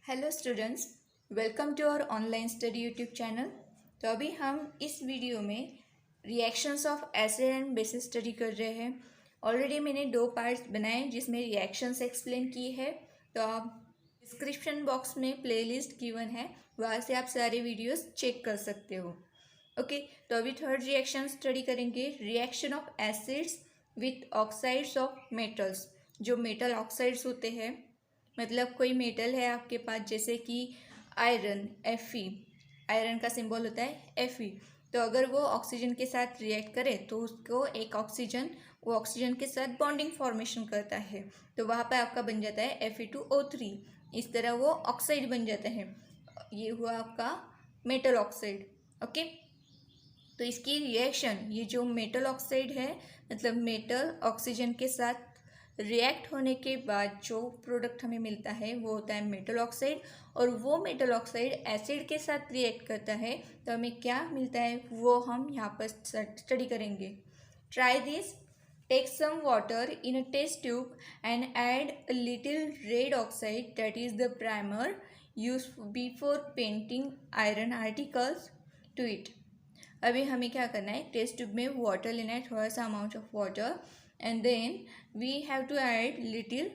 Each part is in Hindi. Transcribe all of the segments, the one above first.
Hello students, welcome to our online study YouTube channel. तो अभी हम इस वीडियो में reactions of acid and bases study कर रहे हैं। ऑलरेडी मैंने 2 पार्ट्स बनाए जिसमें रिएक्शंस एक्सप्लेन की है। तो आप डिस्क्रिप्शन बॉक्स में प्लेलिस्ट गिवन है, वहाँ से आप सारे वीडियोस चेक कर सकते हो। ओके, तो अभी थर्ड रिएक्शन स्टडी करेंगे, reaction of acids with oxides of metals. जो मेटल ऑक्साइड्स होते हैं, मतलब कोई मेटल है आपके पास, जैसे कि आयरन Fe, आयरन का सिंबल होता है Fe। तो अगर वो ऑक्सीजन के साथ रिएक्ट करे तो उसको एक ऑक्सीजन वो ऑक्सीजन के साथ बॉन्डिंग फॉर्मेशन करता है, तो वहाँ पे आपका बन जाता है Fe2O3। इस तरह वो ऑक्साइड बन जाता है। ये हुआ आपका मेटल ऑक्साइड। ओके, तो इसकी रिएक्शन, ये जो मेटल ऑक्साइड है, मतलब मेटल ऑक्सीजन के साथ रिएक्ट होने के बाद जो प्रोडक्ट हमें मिलता है वो होता है मेटल ऑक्साइड। और वो मेटल ऑक्साइड एसिड के साथ रिएक्ट करता है तो हमें क्या मिलता है वो हम यहाँ पर स्टडी करेंगे। Try this, take some water in a test tube and add a little red oxide, that is the primer use before painting iron articles to it. अभी हमें क्या करना है, टेस्ट ट्यूब में वाटर लेना है, थोड़ा सा amount of water, and then we have to add little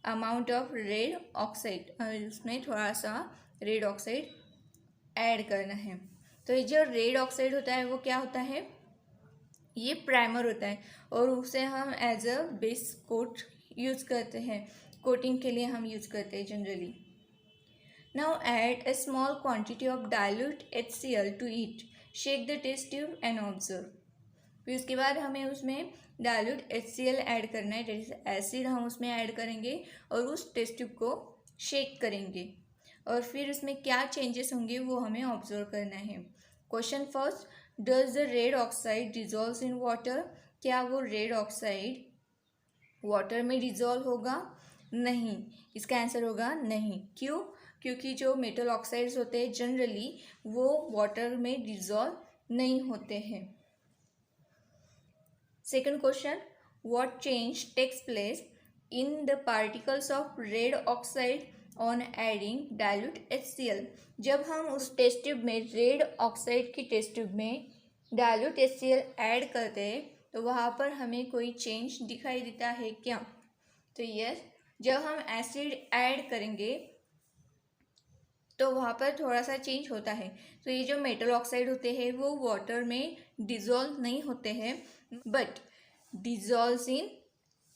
amount of red oxide। उसमें थोड़ा सा रेड ऑक्साइड ऐड करना है। तो ये जो रेड ऑक्साइड होता है वो क्या होता है, ये प्राइमर होता है और उसे हम as a base coat use करते हैं, कोटिंग के लिए हम यूज करते हैं generally. Now add a small quantity of dilute HCl to it, shake the test tube and observe। फिर उसके बाद हमें उसमें डाइल्यूट HCl ऐड करना है, दैट इज एसिड हम उसमें ऐड करेंगे और उस टेस्ट ट्यूब को शेक करेंगे और फिर उसमें क्या चेंजेस होंगे वो हमें ऑब्जर्व करना है। Question first, does the red oxide dissolve in water. क्या वो रेड ऑक्साइड वाटर में डिजॉल्व होगा? नहीं, इसका आंसर होगा नहीं। क्यों? क्योंकि जो मेटल ऑक्साइड्स होते हैं जनरली वो वाटर में डिजॉल्व नहीं होते हैं। Second question, what change takes place in the particles of red oxide on adding dilute HCl। जब हम उस टेस्ट ट्यूब में रेड ऑक्साइड की टेस्ट ट्यूब में डाइल्यूट HCl ऐड करते हैं तो वहाँ पर हमें कोई चेंज दिखाई देता है क्या? तो यस, जब हम एसिड ऐड करेंगे तो वहाँ पर थोड़ा सा चेंज होता है। तो ये जो मेटल ऑक्साइड होते हैं वो वाटर में डिजॉल्व नहीं होते हैं, but dissolve in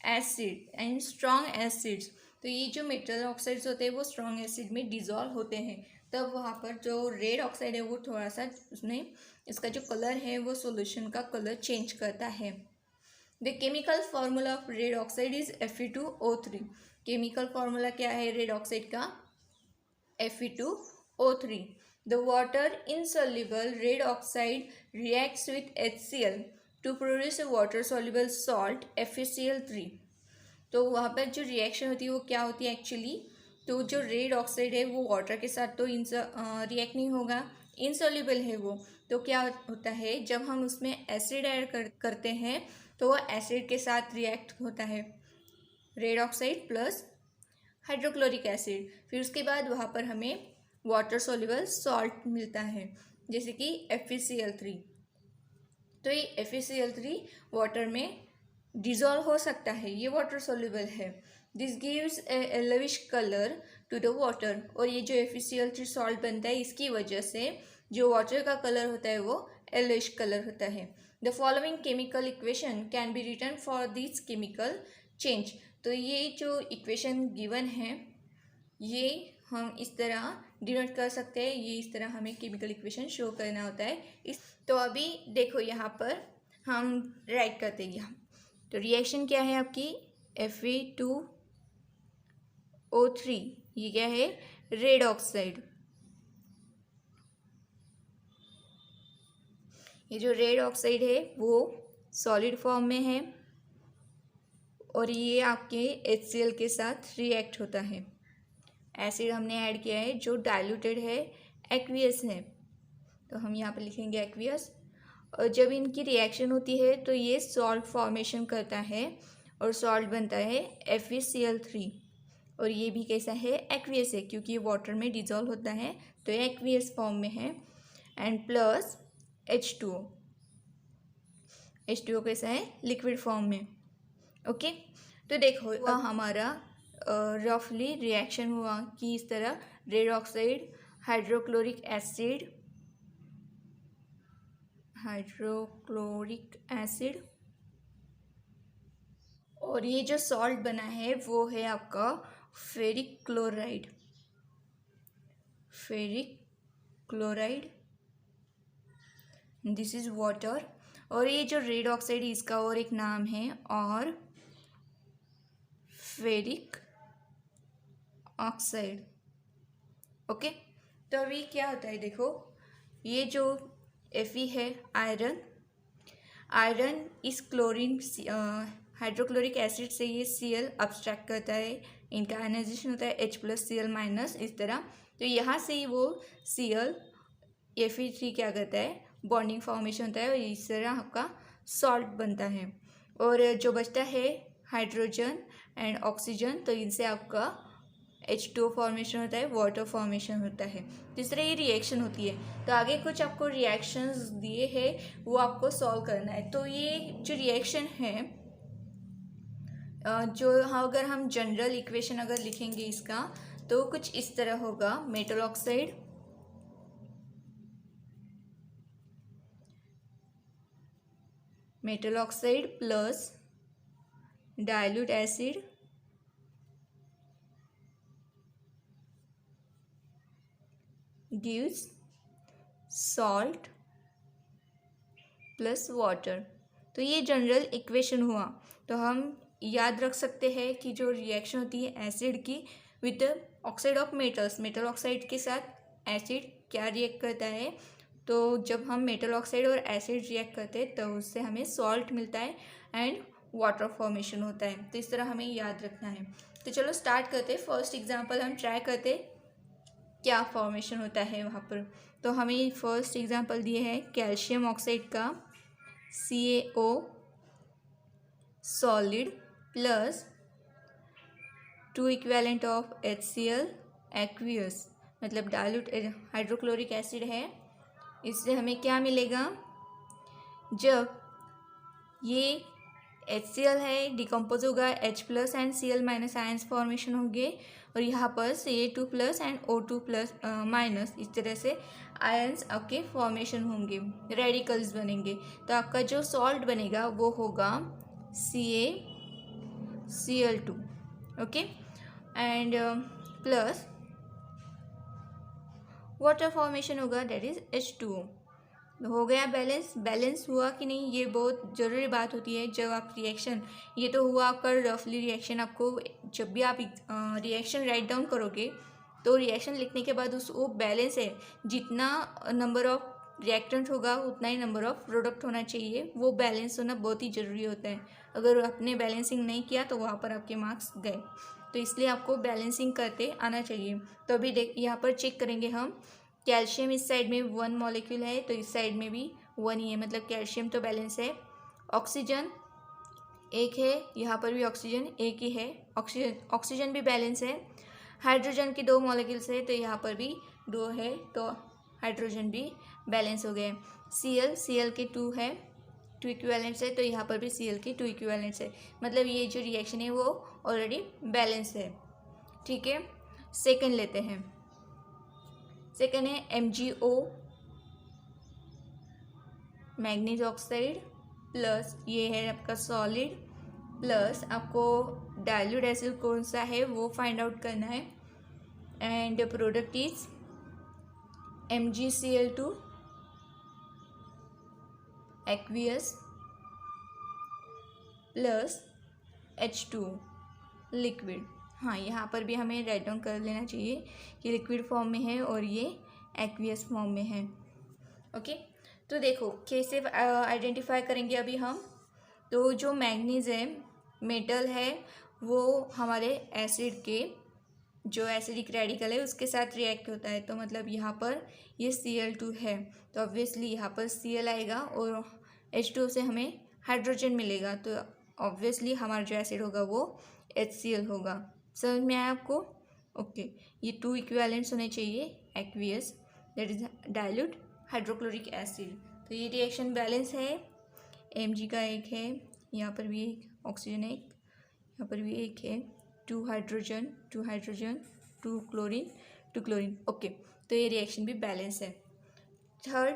acid and strong acids. तो ये जो मेटल ऑक्साइड्स होते हैं वो स्ट्रॉन्ग एसिड में डिजॉल्व होते हैं, तब वहाँ पर जो रेड ऑक्साइड है वो थोड़ा सा उसमें इसका जो कलर है वो सॉल्यूशन का कलर चेंज करता है। The chemical formula of red oxide is Fe2O3। Chemical formula क्या है रेड ऑक्साइड का? Fe2O3। The water insoluble red oxide reacts with HCl to produce a water soluble salt FeCl3। तो वहाँ पर जो रिएक्शन होती है वो क्या होती है एक्चुअली, तो जो रेड ऑक्साइड है वो वाटर के साथ तो रिएक्ट नहीं होगा, इनसॉल्युबल है वो। तो क्या होता है, जब हम उसमें एसिड ऐड करते हैं तो वो एसिड के साथ रिएक्ट होता है, red oxide plus hydrochloric acid. फिर उसके बाद वहाँ पर हमें वाटर सोल्यूबल सॉल्ट मिलता है, जैसे कि FeCl3। तो ये FeCl3 वाटर में डिजॉल्व हो सकता है, ये वाटर सोल्यूबल है। This gives a yellowish colour to the water. और ये जो FeCl3 सॉल्ट बनता है इसकी वजह से जो वाटर का कलर होता है वो येलोविश कलर होता है। The following chemical equation can be written for this chemical change. तो ये जो इक्वेशन गिवन है ये हम इस तरह डिनोट कर सकते हैं, ये इस तरह हमें केमिकल इक्वेशन शो करना होता है। इस तो अभी देखो यहाँ पर हम राइट करते हैं यहाँ, तो रिएक्शन क्या है आपकी Fe2O3, ये क्या है रेड ऑक्साइड। ये जो रेड ऑक्साइड है वो सॉलिड फॉर्म में है और ये आपके HCl के साथ रिएक्ट होता है। एसिड हमने ऐड किया है जो डाइल्यूटेड है, एक्वियस है, तो हम यहाँ पर लिखेंगे एक्वियस। और जब इनकी रिएक्शन होती है तो ये सॉल्ट फॉर्मेशन करता है और सॉल्ट बनता है FeCl3। और ये भी कैसा है, एक्वियस है, क्योंकि ये वाटर में डिजॉल्व होता है तो ये एक्वियस फॉर्म में है। एंड प्लस H2O, H2O कैसा है, लिक्विड फॉर्म में। ओके, तो देखो अब हमारा रफली रिएक्शन हुआ कि इस तरह रेड ऑक्साइड, हाइड्रोक्लोरिक एसिड और ये जो सॉल्ट बना है वो है आपका ferric chloride, this is water. और ये जो रेड ऑक्साइड इसका और एक नाम है और फेरिक ऑक्साइड। ओके, तो अभी क्या होता है, देखो ये जो Fe है आयरन इस क्लोरीन हाइड्रोक्लोरिक एसिड से ये Cl अब्स्ट्रैक्ट करता है, इनका आयनाइजेशन होता है H+Cl- इस तरह। तो यहाँ से ही वो Cl Fe3 क्या करता है, बॉन्डिंग फॉर्मेशन होता है और इस तरह आपका सॉल्ट बनता है। और जो बचता है हाइड्रोजन एंड ऑक्सीजन, तो इनसे आपका H2O फॉर्मेशन होता है, वाटर फॉर्मेशन होता है। तो इस तरह ये रिएक्शन होती है। तो आगे कुछ आपको रिएक्शंस दिए हैं वो आपको सॉल्व करना है। तो ये जो रिएक्शन है जो हाँ, अगर हम जनरल इक्वेशन अगर लिखेंगे इसका तो कुछ इस तरह होगा, metal oxide plus dilute acid gives salt plus water. तो ये जनरल इक्वेशन हुआ। तो हम याद रख सकते हैं कि जो रिएक्शन होती है एसिड की with oxide of metal oxide के साथ एसिड क्या रिएक्ट करता है, तो जब हम मेटल ऑक्साइड और एसिड रिएक्ट करते हैं तो उससे हमें सॉल्ट मिलता है एंड वाटर फॉर्मेशन होता है। तो इस तरह हमें याद रखना है। तो चलो स्टार्ट करते। फर्स्ट एग्जांपल हम ट्राई करते क्या फॉर्मेशन होता है वहाँ पर। तो हमें फर्स्ट एग्जांपल दिए है कैल्शियम ऑक्साइड का CaO solid plus 2 equivalent of HCl aqueous, मतलब डाइल्यूट हाइड्रोक्लोरिक एसिड है। इससे हमें क्या मिलेगा, जब ये HCl है डिकम्पोज होगा H+ and Cl- ions formation होंगे और यहाँ पर Ca2+ एंड O2+- इस तरह से आयंस आपके फॉर्मेशन होंगे, रेडिकल्स बनेंगे। तो आपका जो सॉल्ट बनेगा वो होगा CaCl2। Okay, and plus water formation होगा दैट इज H2O। हो गया बैलेंस हुआ कि नहीं, ये बहुत ज़रूरी बात होती है जब आप रिएक्शन, ये तो हुआ आपका रफली रिएक्शन। आपको जब भी आप रिएक्शन राइट डाउन करोगे तो रिएक्शन लिखने के बाद उस वो बैलेंस है, जितना नंबर ऑफ रिएक्टेंट होगा उतना ही नंबर ऑफ प्रोडक्ट होना चाहिए। वो बैलेंस होना बहुत ही ज़रूरी होता है। अगर आपने बैलेंसिंग नहीं किया तो वहाँ पर आपके मार्क्स गए। तो इसलिए आपको बैलेंसिंग करते आना चाहिए। तो अभी देख यहाँ पर चेक करेंगे हम, कैल्शियम इस साइड में 1 मॉलिक्यूल है तो इस साइड में भी 1 ही है, मतलब कैल्शियम तो बैलेंस है। ऑक्सीजन एक है, यहाँ पर भी ऑक्सीजन एक ही है, ऑक्सीजन भी बैलेंस है। हाइड्रोजन की 2 मॉलिक्यूल्स है तो यहाँ पर भी 2 है, तो हाइड्रोजन भी बैलेंस हो गए। Cl के 2 है, 2 इक्विवेलेंट्स है, तो यहाँ पर भी Cl के 2 इक्विवेलेंट्स है, मतलब ये जो रिएक्शन है वो ऑलरेडी बैलेंस है। ठीक है, सेकंड लेते हैं। सेकंड है MgO मैग्नीज ऑक्साइड प्लस ये है आपका सॉलिड, प्लस आपको डाइल्यूट एसिड कौन सा है वो फाइंड आउट करना है। And product is MgCl2 aqueous plus H2O liquid. हाँ, यहाँ पर भी हमें राइट डाउन कर लेना चाहिए कि लिक्विड फॉर्म में है और ये एक्वियस फॉर्म में है। ओके, तो देखो कैसे आइडेंटिफाई करेंगे अभी हम। तो जो मैग्नीज है मेटल है, वो हमारे एसिड के जो एसिडिक रेडिकल है उसके साथ रिएक्ट होता है। तो मतलब यहाँ पर ये Cl2 है तो ऑब्वियसली यहाँ पर Cl आएगा और H2O से हमें हाइड्रोजन मिलेगा, तो ऑब्वियसली हमारा जो एसिड होगा वो HCl होगा, समझ में आया आपको? ओके, ये 2 इक्विवेलेंट्स होने चाहिए aqueous, that is dilute hydrochloric acid. तो ये रिएक्शन बैलेंस है, Mg का एक है, यहाँ पर भी एक ऑक्सीजन है, यहाँ पर भी एक है, 2 हाइड्रोजन 2 क्लोरीन। ओके, तो ये रिएक्शन भी बैलेंस है। Third,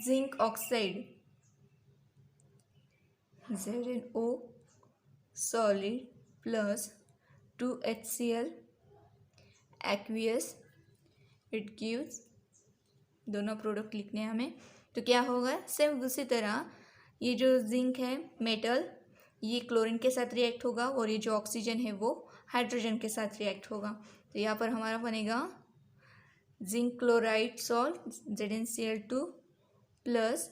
zinc oxide ZnO solid plus 2 HCl aqueous, it gives, दोनों प्रोडक्ट लिखने हैं हमें। तो क्या होगा, सेम उसी तरह ये जो जिंक है मेटल, ये क्लोरीन के साथ रिएक्ट होगा और ये जो ऑक्सीजन है वो हाइड्रोजन के साथ रिएक्ट होगा। तो यहाँ पर हमारा बनेगा zinc chloride salt ZnCl2 plus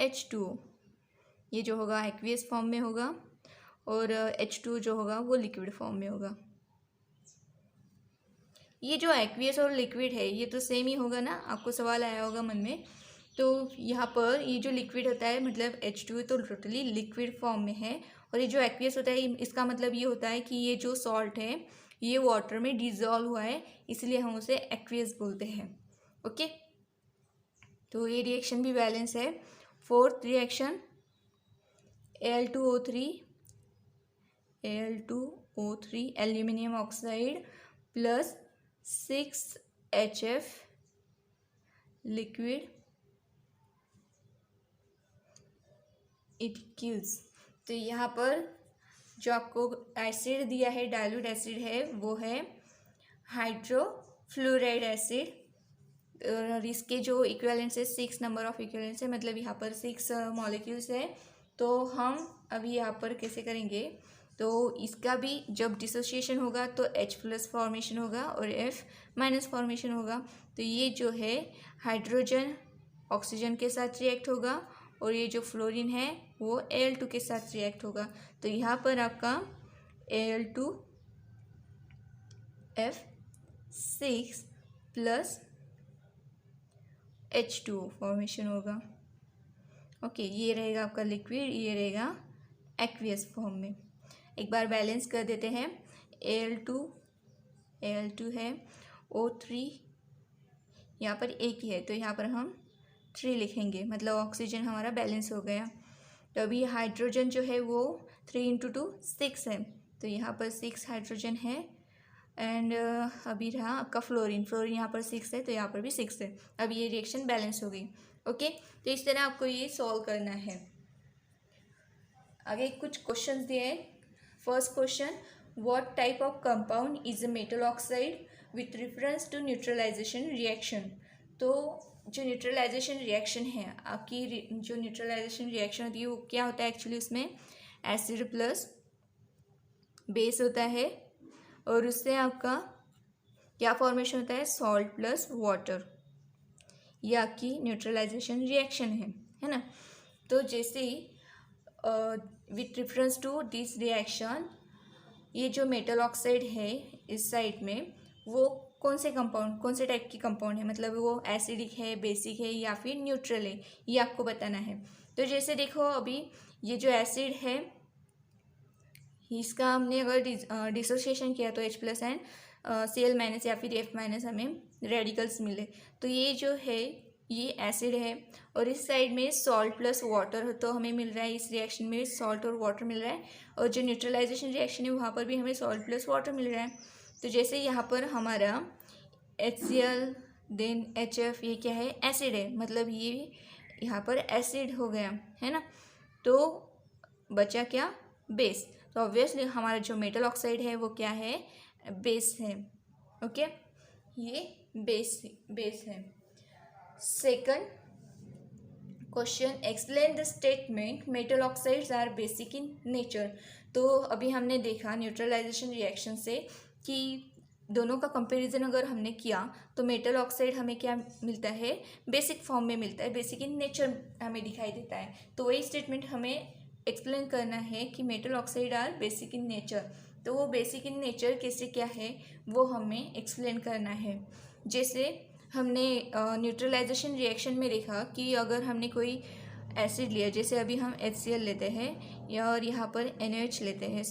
H2O। ये जो होगा एक्वियस फॉर्म में होगा और H2 जो होगा वो लिक्विड फॉर्म में होगा। ये जो एक्वियस और लिक्विड है ये तो सेम ही होगा ना, आपको सवाल आया होगा मन में। तो यहाँ पर ये जो लिक्विड होता है मतलब H2 तो टोटली लिक्विड फॉर्म में है, और ये जो एक्वियस होता है इसका मतलब ये होता है कि ये जो सॉल्ट है ये वाटर में डिजॉल्व हुआ है, इसलिए हम उसे एक्वियस बोलते हैं। ओके, तो ये रिएक्शन भी बैलेंस है। Fourth reaction Al2O3 aluminium oxide plus 6HF liquid, it gives. तो यहाँ पर जो आपको एसिड दिया है, डाइल्यूट एसिड है, वो है हाइड्रोफ्लोराइड एसिड, और इसके जो इक्विवेलेंट्स है 6 नंबर ऑफ इक्विवेलेंट्स है, मतलब यहाँ पर 6 मॉलिक्यूल्स है। तो हम अभी यहाँ पर कैसे करेंगे, तो इसका भी जब डिसोसिएशन होगा तो H+ फॉर्मेशन होगा और F- फॉर्मेशन होगा। तो ये जो है हाइड्रोजन ऑक्सीजन के साथ रिएक्ट होगा और ये जो फ्लोरीन है वो Al2 के साथ रिएक्ट होगा। तो यहाँ पर आपका Al2F6 प्लस H2O फॉर्मेशन होगा। ओके, ये रहेगा आपका लिक्विड, ये रहेगा एक्वियस फॉर्म में। एक बार बैलेंस कर देते हैं। Al2 है, O3 यहाँ पर एक ही है तो यहाँ पर हम 3 लिखेंगे, मतलब ऑक्सीजन हमारा बैलेंस हो गया। तो अभी हाइड्रोजन जो है वो 3 × 2 6 है, तो यहाँ पर 6 हाइड्रोजन है। एंड अभी रहा आपका फ्लोरीन यहाँ पर 6 है तो यहाँ पर भी 6 है। अब ये रिएक्शन बैलेंस हो गई। ओके, तो इस तरह आपको ये सॉल्व करना है। आगे कुछ क्वेश्चंस दिए हैं। First question, what type of compound is a metal oxide with reference to neutralisation reaction. तो जो न्यूट्रलाइजेशन रिएक्शन है आपकी, जो न्यूट्रलाइजेशन रिएक्शन होती है वो क्या होता है एक्चुअली, उसमें एसिड प्लस बेस होता है और उससे आपका क्या फॉर्मेशन होता है, सॉल्ट प्लस वाटर। ये आपकी न्यूट्रलाइजेशन रिएक्शन है ना। तो जैसे ही with reference to this reaction, ये जो मेटल ऑक्साइड है इस साइड में वो कौन से टाइप की कंपाउंड है, मतलब वो एसिडिक है, बेसिक है या फिर न्यूट्रल है, ये आपको बताना है। तो जैसे देखो अभी ये जो एसिड है इसका हमने अगर डिसोसिएशन किया तो H+ एंड Cl- या फिर F- हमें रेडिकल्स मिले। तो ये जो है ये एसिड है और इस साइड में सॉल्ट प्लस वाटर तो हमें मिल रहा है, इस रिएक्शन में सॉल्ट और वाटर मिल रहा है, और जो न्यूट्रलाइजेशन रिएक्शन है वहाँ पर भी हमें सॉल्ट प्लस वाटर मिल रहा है। तो जैसे यहाँ पर हमारा HCl देन HF ये क्या है, एसिड है, मतलब ये यहाँ पर एसिड हो गया है ना। तो बचा क्या, बेस। तो ऑब्वियसली हमारा जो मेटल ऑक्साइड है वो क्या है, बेस है। ओके, ये बेस है। Second question, explain the statement metal oxides are basic in nature. तो अभी हमने देखा न्यूट्रलाइजेशन रिएक्शन से कि दोनों का कंपैरिजन अगर हमने किया तो मेटल ऑक्साइड हमें क्या मिलता है, बेसिक फॉर्म में मिलता है, बेसिक इन नेचर हमें दिखाई देता है। तो वही स्टेटमेंट हमें एक्सप्लेन करना है कि metal oxide are basic in nature. तो वो बेसिक इन नेचर कैसे क्या है वो हमें एक्सप्लेन करना है। जैसे हमने न्यूट्रलाइजेशन रिएक्शन में देखा कि अगर हमने कोई एसिड लिया, जैसे अभी हम HCl लेते हैं, और यहाँ पर NaOH लेते हैं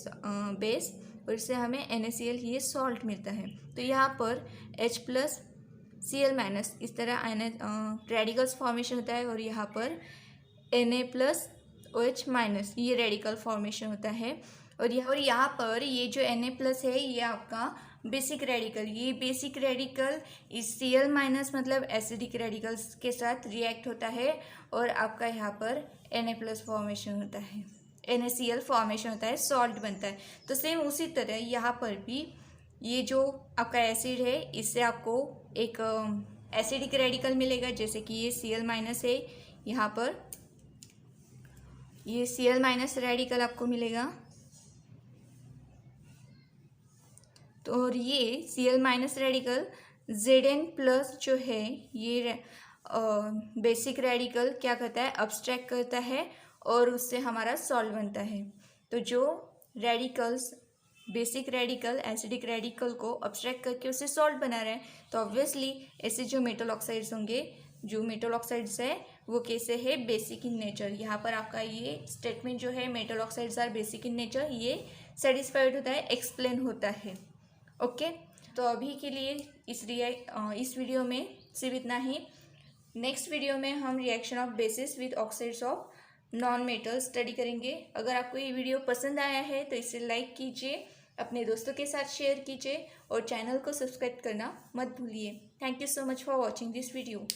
बेस, और इससे हमें NaCl ये सॉल्ट मिलता है। तो यहाँ पर H+Cl- इस तरह रेडिकल्स फॉर्मेशन होता है, और यहाँ पर Na+OH- ये रेडिकल फॉर्मेशन होता है। और यहाँ पर ये जो Na+ है ये आपका बेसिक रेडिकल, ये बेसिक रेडिकल इस Cl- मतलब एसिडिक रेडिकल्स के साथ रिएक्ट होता है, और आपका यहाँ पर Na+ फॉर्मेशन होता है, NaCl फॉर्मेशन होता है, सॉल्ट बनता है। तो सेम उसी तरह यहाँ पर भी ये जो आपका एसिड है इससे आपको एक एसिडिक रेडिकल मिलेगा, जैसे कि ये Cl- है, यहाँ पर ये Cl- रेडिकल आपको मिलेगा। तो और ये Cl- रेडिकल Zn+ जो है ये बेसिक रेडिकल क्या करता है, अब्स्ट्रैक्ट करता है, और उससे हमारा सॉल्ट बनता है। तो जो radicals basic radical acidic radical को अब्स्ट्रैक्ट करके उससे सॉल्ट बना रहे हैं, तो ऑब्वियसली ऐसे जो मेटल ऑक्साइड्स होंगे, जो मेटल ऑक्साइड्स है वो कैसे है, बेसिक इन नेचर। यहाँ पर आपका ये स्टेटमेंट जो है metal oxides are basic in nature, ये सेटिस्फाइड होता है, एक्सप्लेन होता है। ओके, तो अभी के लिए इस वीडियो में सिर्फ इतना ही। नेक्स्ट वीडियो में हम reaction of basis with oxides of non metal study करेंगे। अगर आपको ये वीडियो पसंद आया है तो इसे लाइक कीजिए, अपने दोस्तों के साथ शेयर कीजिए, और चैनल को सब्सक्राइब करना मत भूलिए। Thank you so much for watching this video.